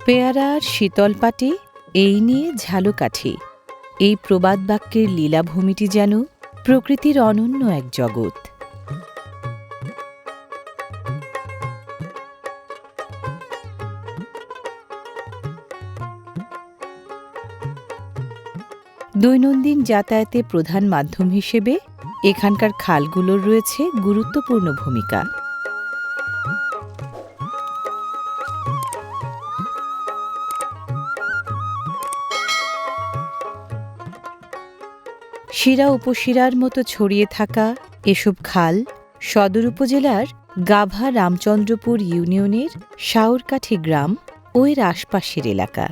পেয়ারার শীতল পাটি, এই নিয়ে ঝালকাঠি, এই প্রবাদ বাক্যের লীলাভূমিটি যেন প্রকৃতির অনন্য এক জগৎ। দৈনন্দিন যাতায়াতে প্রধান মাধ্যম হিসেবে এখানকার খালগুলোর রয়েছে গুরুত্বপূর্ণ ভূমিকা। শিরা উপশিরার মতো ছড়িয়ে থাকা এসব খাল সদর উপজেলার গাভা রামচন্দ্রপুর ইউনিয়নের শাওরকাঠি গ্রাম ও এর আশপাশের এলাকা।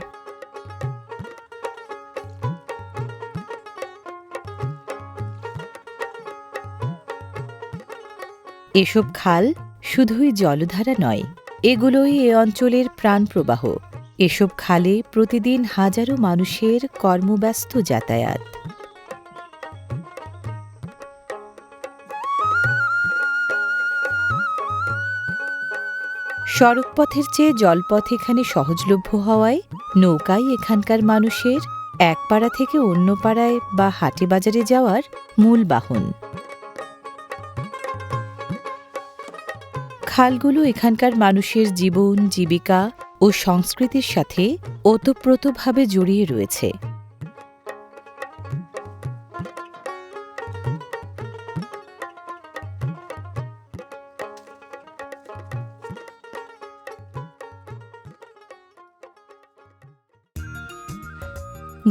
এসব খাল শুধুই জলধারা নয়, এগুলোই এ অঞ্চলের প্রাণপ্রবাহ। এসব খালে প্রতিদিন হাজারো মানুষের কর্মব্যস্ত যাতায়াত। সড়কপথের চেয়ে জলপথ এখানে সহজলভ্য হওয়ায় নৌকাই এখানকার মানুষের এক পাড়া থেকে অন্য পাড়ায় বা হাটে বাজারে যাওয়ার মূল বাহন। খালগুলো এখানকার মানুষের জীবন, জীবিকা ও সংস্কৃতির সাথে ওতপ্রোতভাবে জড়িয়ে রয়েছে।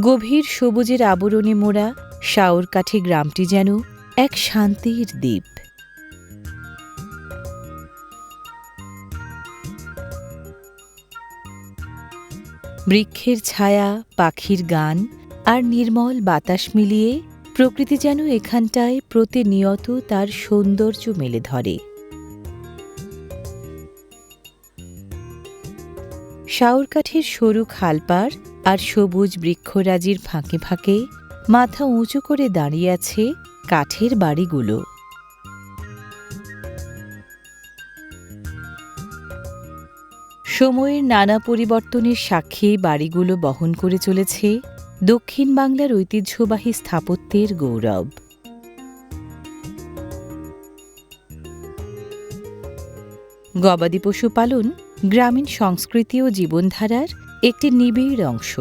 গভীর সবুজের আবরণে মোড়া শাওরকাঠি গ্রামটি যেন এক শান্তির দ্বীপ। বৃক্ষের ছায়া, পাখির গান আর নির্মল বাতাস মিলিয়ে প্রকৃতি যেন এখানটায় প্রতিনিয়ত তার সৌন্দর্য মেলে ধরে। শাওরকাঠির সরু খালপাড় আর সবুজ বৃক্ষরাজির ফাঁকে ফাঁকে মাথা উঁচু করে দাঁড়িয়ে আছে কাঠের বাড়িগুলো। সময়ের নানা পরিবর্তনের সাক্ষী বাড়িগুলো বহন করে চলেছে দক্ষিণ বাংলার ঐতিহ্যবাহী স্থাপত্যের গৌরব। গবাদি পশু পালন গ্রামীণ সংস্কৃতি ও জীবনধারার একটি নিবিড় অংশ।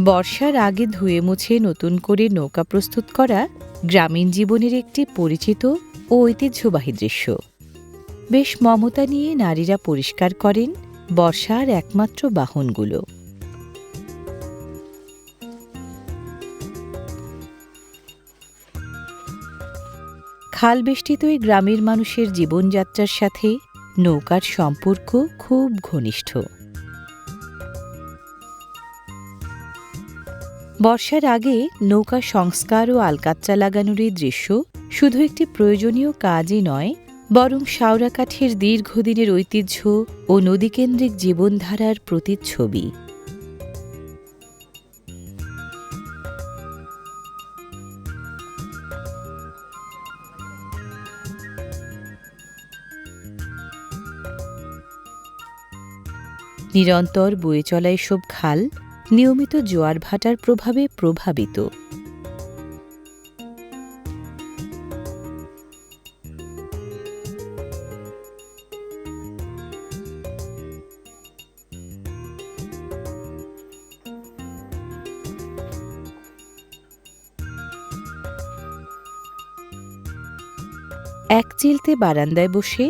বর্ষার আগে ধুয়ে মুছে নতুন করে নৌকা প্রস্তুত করা গ্রামীণ জীবনের একটি পরিচিত ও ঐতিহ্যবাহী দৃশ্য। বেশ মমতা নিয়ে নারীরা পরিষ্কার করেন বর্ষার একমাত্র বাহনগুলো। খাল বেষ্টিত এই গ্রামের মানুষের জীবনযাত্রার সাথে নৌকার সম্পর্ক খুব ঘনিষ্ঠ। বর্ষার আগে নৌকা সংস্কার ও আলকাতরা লাগানোর এই দৃশ্য শুধু একটি প্রয়োজনীয় কাজই নয়, বরং শাওরকাঠির দীর্ঘদিনের ঐতিহ্য ও নদীকেন্দ্রিক জীবনধারার প্রতিচ্ছবি। নিরন্তর বয়ে চলা এসব খাল নিয়মিত জোয়ার ভাটার প্রভাবে প্রভাবিত। এক চিলতে বারান্দায় বসে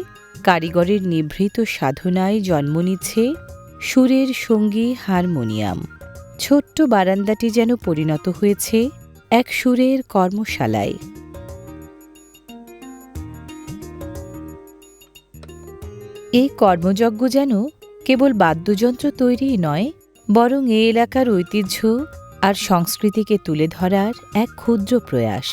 কারিগরের নিভৃত সাধনায় জন্ম নিচ্ছে সুরের সঙ্গী হারমোনিয়াম। ছোট্ট বারান্দাটি যেন পরিণত হয়েছে এক সুরের কর্মশালায়। এই কর্মযজ্ঞ যেন কেবল বাদ্যযন্ত্র তৈরিই নয়, বরং এ এলাকার ঐতিহ্য আর সংস্কৃতিকে তুলে ধরার এক ক্ষুদ্র প্রয়াস।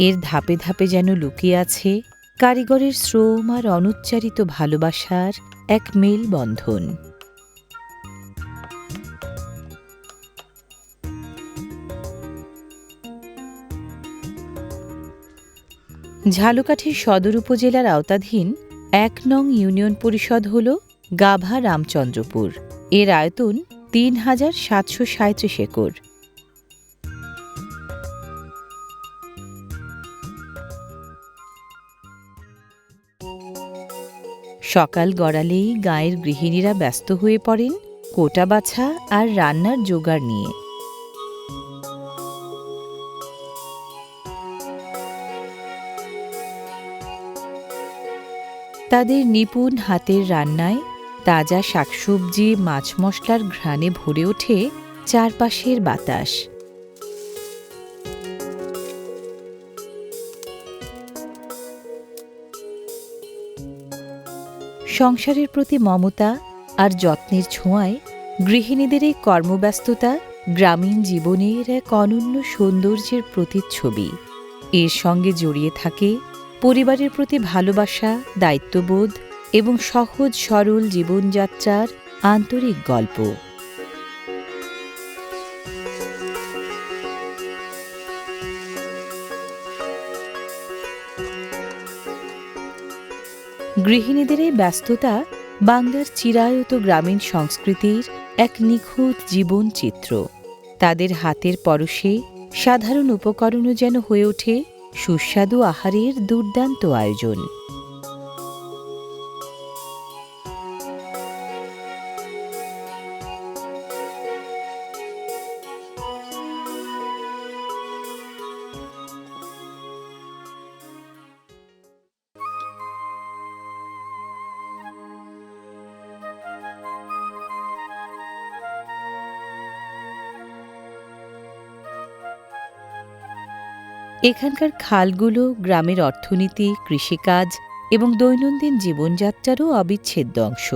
এর ধাপে ধাপে যেন লুকিয়ে আছে কারিগরের শ্রম আর অনুচ্চারিত ভালোবাসার এক মেলবন্ধন। ঝালকাঠির সদর উপজেলার আওতাধীন ১ নং ইউনিয়ন পরিষদ হল গাভা রামচন্দ্রপুর। এর আয়তন ৩,৭৩৭ একর। সকাল গড়ালেই গাঁয়ের গৃহিণীরা ব্যস্ত হয়ে পড়েন কোটা বাছা আর রান্নার জোগাড় নিয়ে। তাদের নিপুণ হাতের রান্নায় তাজা শাকসবজি, মাছ মশলার ঘ্রাণে ভরে ওঠে চারপাশের বাতাস। সংসারের প্রতি মমতা আর যত্নের ছোঁয়ায় গৃহিণীদের এই কর্মব্যস্ততা গ্রামীণ জীবনের এক অনন্য সৌন্দর্যের প্রতিচ্ছবি। এর সঙ্গে জড়িয়ে থাকে পরিবারের প্রতি ভালোবাসা, দায়িত্ববোধ এবং সহজ সরল জীবনযাত্রার আন্তরিক গল্প। গৃহিণীদের এই ব্যস্ততা বাংলার চিরায়ত গ্রামীণ সংস্কৃতির এক নিখুঁত জীবনচিত্র। তাদের হাতের পরশে সাধারণ উপকরণও যেন হয়ে ওঠে সুস্বাদু আহারের দুর্দান্ত আয়োজন। এখানকার খালগুলো গ্রামের অর্থনীতি, কৃষিকাজ এবং দৈনন্দিন জীবনযাত্রারও অবিচ্ছেদ্য অংশ।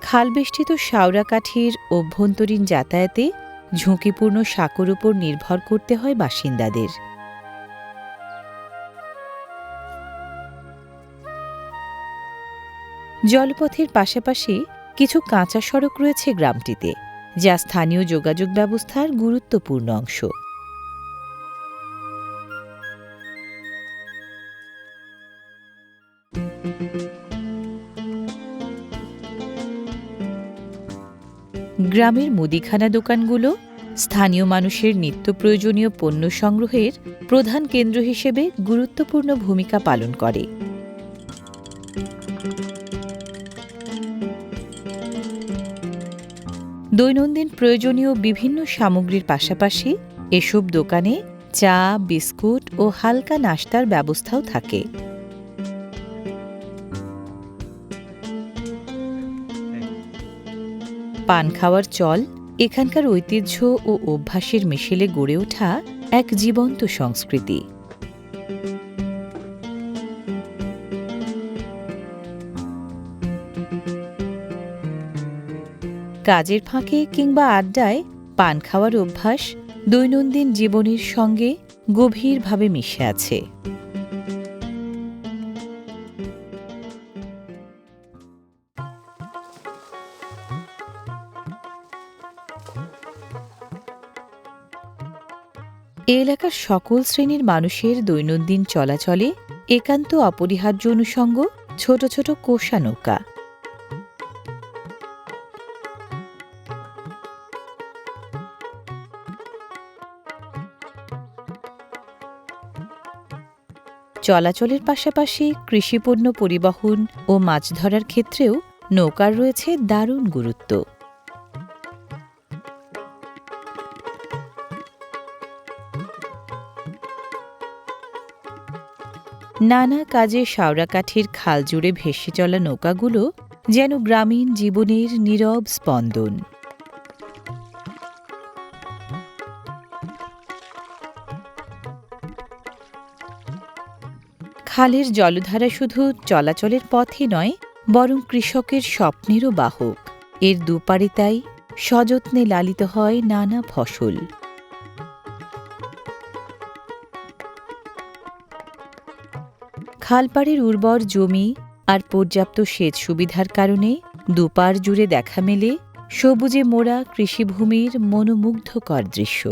খালবেষ্টিত শাওরাকাঠির অভ্যন্তরীণ যাতায়াতে ঝুঁকিপূর্ণ সাঁকোর উপর নির্ভর করতে হয় বাসিন্দাদের। জলপথের পাশাপাশি কিছু কাঁচা সড়ক রয়েছে গ্রামটিতে, যা স্থানীয় যোগাযোগ ব্যবস্থার গুরুত্বপূর্ণ অংশ। গ্রামের মুদিখানা দোকানগুলো স্থানীয় মানুষের নিত্য প্রয়োজনীয় পণ্য সংগ্রহের প্রধান কেন্দ্র হিসেবে গুরুত্বপূর্ণ ভূমিকা পালন করে। দৈনন্দিন প্রয়োজনীয় বিভিন্ন সামগ্রীর পাশাপাশি এসব দোকানে চা, বিস্কুট ও হালকা নাশতার ব্যবস্থাও থাকে। পান খাওয়ার চল এখানকার ঐতিহ্য ও অভ্যাসের মিশেলে গড়ে ওঠা এক জীবন্ত সংস্কৃতি। কাজের ফাঁকে কিংবা আড্ডায় পান খাওয়ার অভ্যাস দৈনন্দিন জীবনের সঙ্গে গভীরভাবে মিশে আছে। এ এলাকার সকল শ্রেণীর মানুষের দৈনন্দিন চলাচলে একান্ত অপরিহার্য অনুষঙ্গ ছোট ছোট কোষা নৌকা। চলাচলের পাশাপাশি কৃষিপণ্য পরিবহন ও মাছ ধরার ক্ষেত্রেও নৌকার রয়েছে দারুণ গুরুত্ব। নানা কাজে শাওরাকাঠির খাল জুড়ে ভেসে চলা নৌকাগুলো যেন গ্রামীণ জীবনের নীরব স্পন্দন। খালের জলধারা শুধু চলাচলের পথই নয়, বরং কৃষকের স্বপ্নেরও বাহক। এর দুপারে তাই সযত্নে লালিত হয় নানা ফসল। খালপাড়ের উর্বর জমি আর পর্যাপ্ত সেচ সুবিধার কারণে দুপার জুড়ে দেখা মেলে সবুজে মোড়া কৃষিভূমির মনোমুগ্ধকর দৃশ্য।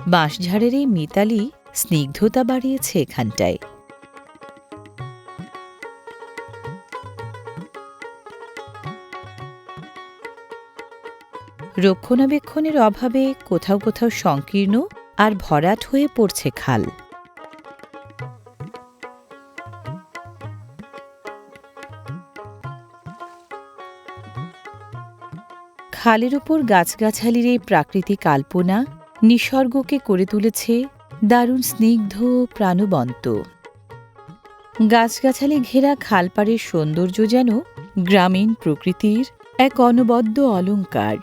বাঁশঝাড়ের এই মিতালি স্নিগ্ধতা বাড়িয়েছে এখানটায়। রক্ষণাবেক্ষণের অভাবে কোথাও কোথাও সংকীর্ণ আর ভরাট হয়ে পড়ছে খাল। খালের ওপর গাছগাছালির এই প্রাকৃতিক আলপনা নিসর্গকে করে তুলেছে দারুণ স্নিগ্ধ ও প্রাণবন্ত। গাছগাছালি ঘেরা খালপাড়ের সৌন্দর্য যেন গ্রামীণ প্রকৃতির এক অনবদ্য অলংকার।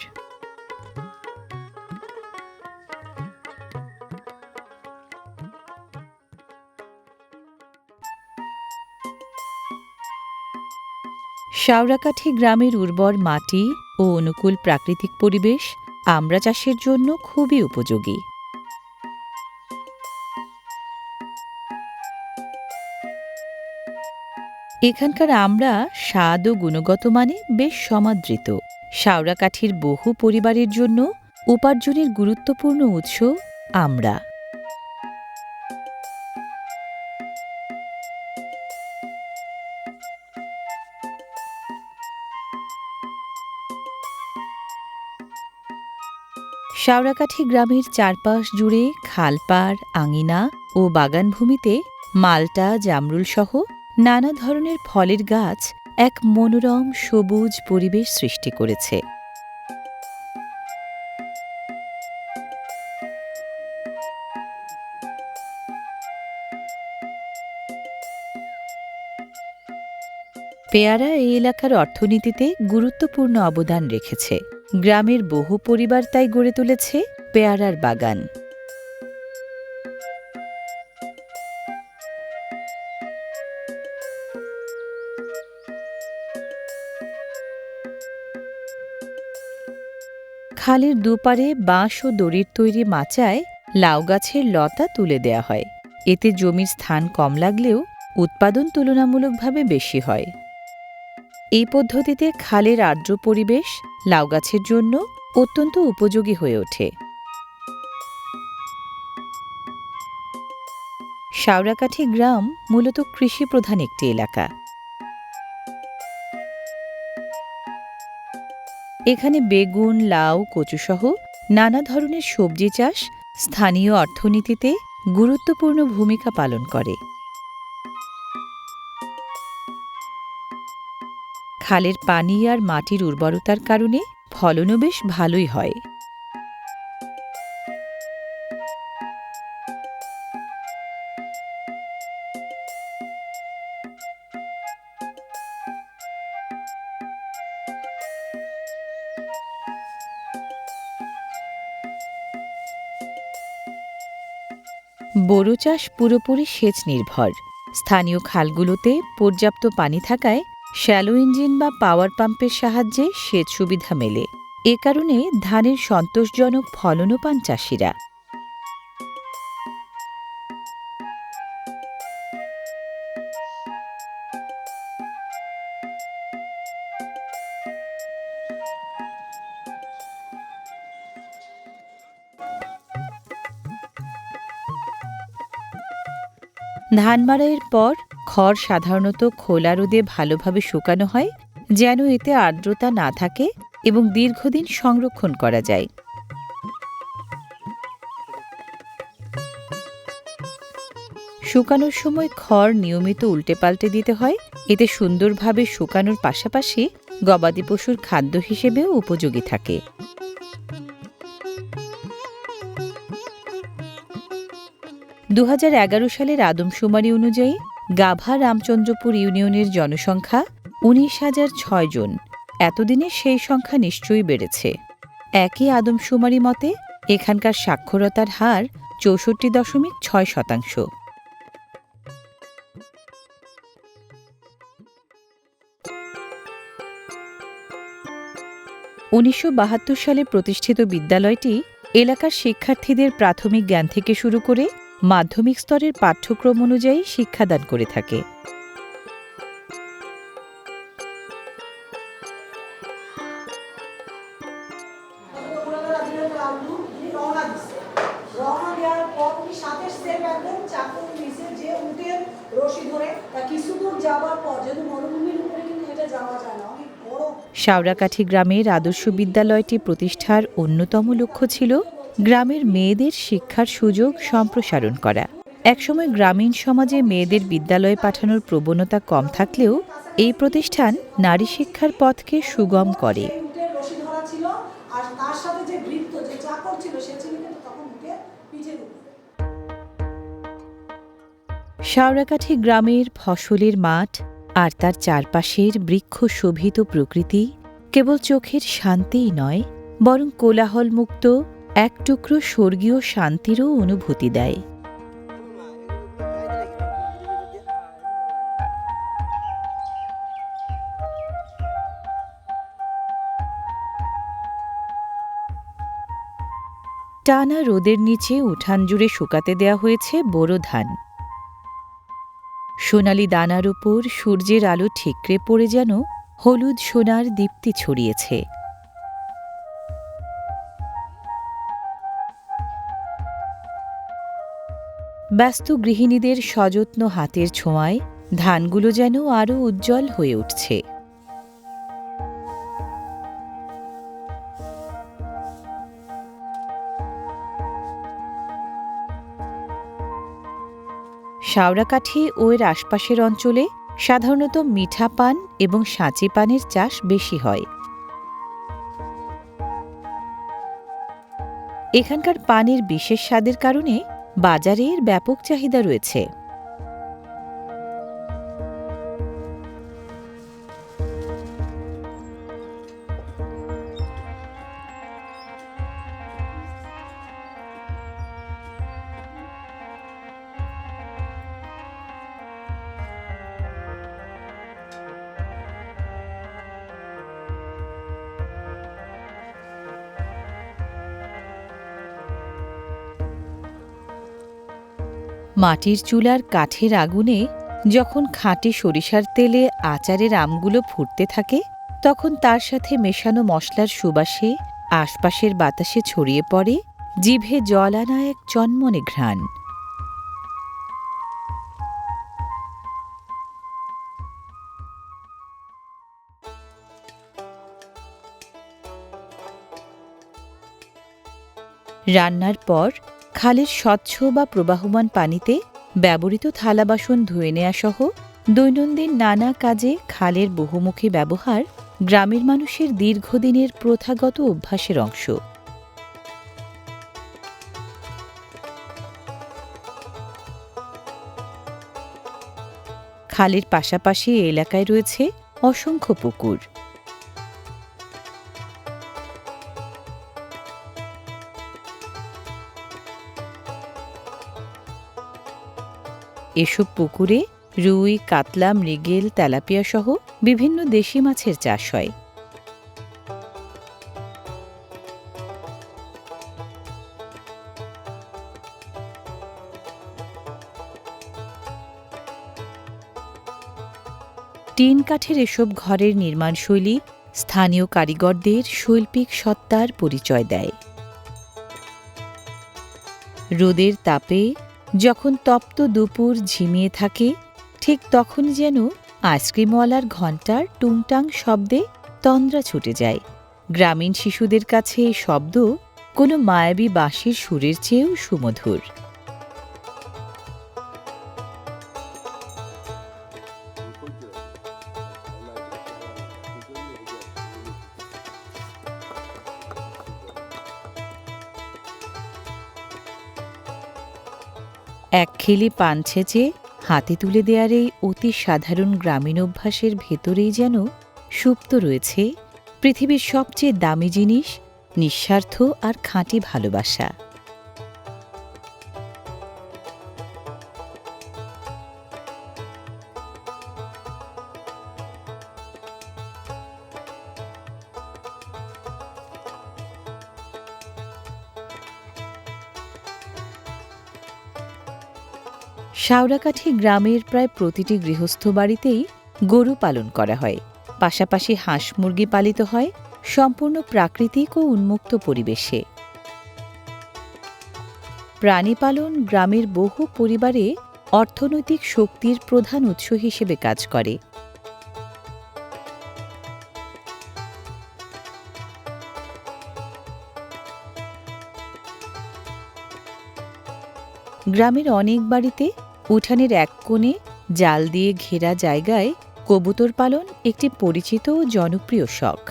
শাওড়াকাঠি গ্রামের উর্বর মাটি ও অনুকূল প্রাকৃতিক পরিবেশ আমড়া চাষের জন্য খুবই উপযোগী। এখানকার আমড়া স্বাদ ও গুণগত মানে বেশ সমাদৃত। শাওড়াকাঠির বহু পরিবারের জন্য উপার্জনের গুরুত্বপূর্ণ উৎস আমড়া। শাওড়াকাঠি গ্রামের চারপাশ জুড়ে খালপাড়, আঙিনা ও বাগানভূমিতে মালটা, জামরুল সহ নানা ধরনের ফলের গাছ এক মনোরম সবুজ পরিবেশ সৃষ্টি করেছে। পেয়ারা এই এলাকার অর্থনীতিতে গুরুত্বপূর্ণ অবদান রেখেছে। গ্রামের বহু পরিবার তাই গড়ে তুলেছে পেয়ারার বাগান। খালের দুপারে বাঁশ ও দড়ির তৈরি মাচায় লাউ গাছের লতা তুলে দেয়া হয়। এতে জমির স্থান কম লাগলেও উৎপাদন তুলনামূলকভাবে বেশি হয়। এই পদ্ধতিতে খালের আর্দ্র পরিবেশ লাউ গাছের জন্য অত্যন্ত উপযোগী হয়ে ওঠে। শাওড়াকাঠি গ্রাম মূলত কৃষিপ্রধান একটি এলাকা। এখানে বেগুন, লাউ, কচুসহ নানা ধরনের সবজি চাষ স্থানীয় অর্থনীতিতে গুরুত্বপূর্ণ ভূমিকা পালন করে। খালের পানি আর মাটির উর্বরতার কারণে ফলনও বেশ ভালোই হয়। বোরো চাষ পুরোপুরি সেচ নির্ভর। স্থানীয় খালগুলোতে পর্যাপ্ত পানি থাকায় শ্যালো ইঞ্জিন বা পাওয়ার পাম্পের সাহায্যে সেচ সুবিধা মেলে। এ কারণে ধানের সন্তোষজনক ফলনও পান চাষিরা। ধান মাড়াইয়ের পর খড় সাধারণত খোলা রোদে ভালোভাবে শুকানো হয়, যেন এতে আর্দ্রতা না থাকে এবং দীর্ঘদিন সংরক্ষণ করা যায়। শুকানোর সময় খড় নিয়মিত উল্টে পাল্টে দিতে হয়। এতে সুন্দরভাবে শুকানোর পাশাপাশি গবাদি পশুর খাদ্য হিসেবেও উপযোগী থাকে। ২০১১ সালের আদমশুমারি অনুযায়ী গাভা রামচন্দ্রপুর ইউনিয়নের জনসংখ্যা ১৯,০০৬ জন। এতদিনে সেই সংখ্যা নিশ্চয়ই বেড়েছে। একই আদমশুমারি মতে এখানকার সাক্ষরতার হার ৬৪.৬%। ১৯৭২ সালে প্রতিষ্ঠিত বিদ্যালয়টি এলাকার শিক্ষার্থীদের প্রাথমিক জ্ঞান থেকে শুরু করে মাধ্যমিক স্তরের পাঠ্যক্রম অনুযায়ী শিক্ষাদান করে থাকে। শাওরাকাঠি গ্রামের আদর্শ বিদ্যালয়টি প্রতিষ্ঠার অন্যতম লক্ষ্য ছিল গ্রামের মেয়েদের শিক্ষার সুযোগ সম্প্রসারণ করা। একসময় গ্রামীণ সমাজে মেয়েদের বিদ্যালয়ে পাঠানোর প্রবণতা কম থাকলেও এই প্রতিষ্ঠান নারী শিক্ষার পথকে সুগম করে। শাওরাকাঠি গ্রামের ফসলের মাঠ আর তার চারপাশের বৃক্ষ শোভিত প্রকৃতি কেবল চোখের শান্তিই নয়, বরং কোলাহলমুক্ত এক টুকরো স্বর্গীয় শান্তিরও অনুভূতি দেয়। টানা রোদের নিচে উঠান জুড়ে শুকাতে দেয়া হয়েছে বোরো ধান। সোনালি দানার উপর সূর্যের আলো ঠিকরে পড়ে যেন হলুদ সোনার দীপ্তি ছড়িয়েছে। ব্যস্ত গৃহিণীদের সযত্ন হাতের ছোঁয়ায় ধানগুলো যেন আরও উজ্জ্বল হয়ে উঠছে। শাওরাকাঠি ও এর আশপাশের অঞ্চলে সাধারণত মিঠা পান এবং সাঁচি পানের চাষ বেশি হয়। এখানকার পানের বিশেষ স্বাদের কারণে বাজারে এর ব্যাপক চাহিদা রয়েছে। মাটির চুলার কাঠের আগুনে যখন খাঁটি সরিষার তেলে আচারের আমগুলো ফুটতে থাকে, তখন তার সাথে মেশানো মশলার সুবাসে আশপাশের বাতাসে ছড়িয়ে পড়ে জিভে জল আনা এক চনমনে ঘ্রাণ। রান্নার পর খালের স্বচ্ছ বা প্রবাহমান পানিতে ব্যবহৃত থালা বাসন ধুয়ে নেওয়া সহ দৈনন্দিন নানা কাজে খালের বহুমুখী ব্যবহার গ্রামের মানুষের দীর্ঘদিনের প্রথাগত অভ্যাসের অংশ। খালের পাশাপাশি এলাকায় রয়েছে অসংখ্য পুকুর। এসব পুকুরে রুই, কাতলা, মৃগেল, তেলাপিয়া সহ বিভিন্ন দেশি মাছের চাষ হয়। টিন কাঠের এসব ঘরের নির্মাণশৈলী স্থানীয় কারিগরদের শৈল্পিক সত্তার পরিচয় দেয়। রোদের তাপে যখন তপ্ত দুপুর ঝিমিয়ে থাকে, ঠিক তখন যেন আইসক্রিমওয়ালার ঘণ্টার টুংটাং শব্দে তন্দ্রা ছুটে যায়। গ্রামীণ শিশুদের কাছে এই শব্দ কোনো মায়াবী বাঁশির সুরের চেয়েও সুমধুর। এক খেলি পান ছেঁচে হাতে তুলে দেওয়ার এই অতি সাধারণ গ্রামীণ অভ্যাসের ভেতরেই যেন সুপ্ত রয়েছে পৃথিবীর সবচেয়ে দামি জিনিস, নিঃস্বার্থ আর খাঁটি ভালোবাসা। শাওড়াকাঠি গ্রামের প্রায় প্রতিটি গৃহস্থ বাড়িতেই গরু পালন করা হয়। পাশাপাশি হাঁস মুরগি পালিত হয় সম্পূর্ণ প্রাকৃতিক ও উন্মুক্ত পরিবেশে। প্রাণী পালন গ্রামের বহু পরিবারে অর্থনৈতিক শক্তির প্রধান উৎস হিসেবে কাজ করে। গ্রামের অনেক বাড়িতে উঠানের এক কোণে জাল দিয়ে ঘেরা জায়গায় কবুতর পালন একটি পরিচিত ও জনপ্রিয় শখ।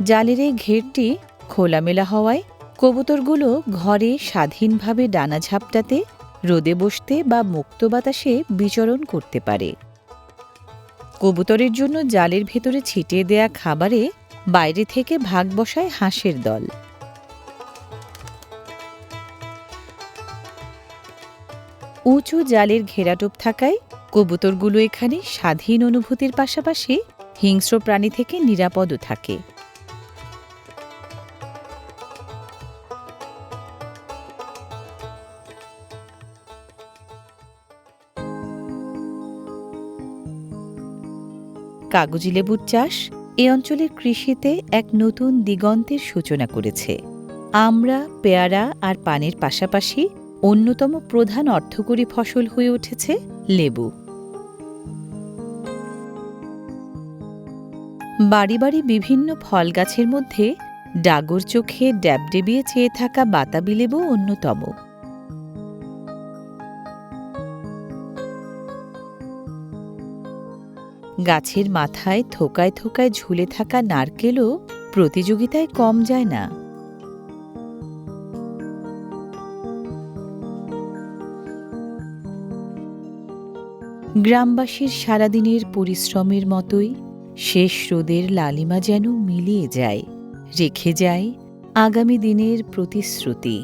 জালের এই ঘেরটি খোলামেলা হওয়ায় কবুতরগুলো ঘরে স্বাধীনভাবে ডানা ঝাপটাতে, রোদে বসতে বা মুক্ত বাতাসে বিচরণ করতে পারে। কবুতরের জন্য জালের ভেতরে ছিটিয়ে দেয়া খাবারে বাইরে থেকে ভাগ বসায় হাঁসের দল। উঁচু জালের ঘেরাটোপ থাকায় কবুতরগুলো এখানে স্বাধীন অনুভূতির পাশাপাশি হিংস্র প্রাণী থেকে নিরাপদও থাকে। কাগজি লেবুর চাষ এ অঞ্চলের কৃষিতে এক নতুন দিগন্তের সূচনা করেছে। আমড়া, পেয়ারা আর পানের পাশাপাশি অন্যতম প্রধান অর্থকরী ফসল হয়ে উঠেছে লেবু। বাড়ি বাড়ি বিভিন্ন ফল গাছের মধ্যে ডাগর চোখে ড্যাবডেবিয়ে চেয়ে থাকা বাতাবি লেবু অন্যতম। গাছের মাথায় থোকায় থোকায় ঝুলে থাকা নারকেলও প্রতিযোগিতায় কম যায় না। গ্রামবাসীর সারাদিনের পরিশ্রমের মতোই শেষ রোদের লালিমা যেন মিলিয়ে যায়, রেখে যায় আগামী দিনের প্রতিশ্রুতি।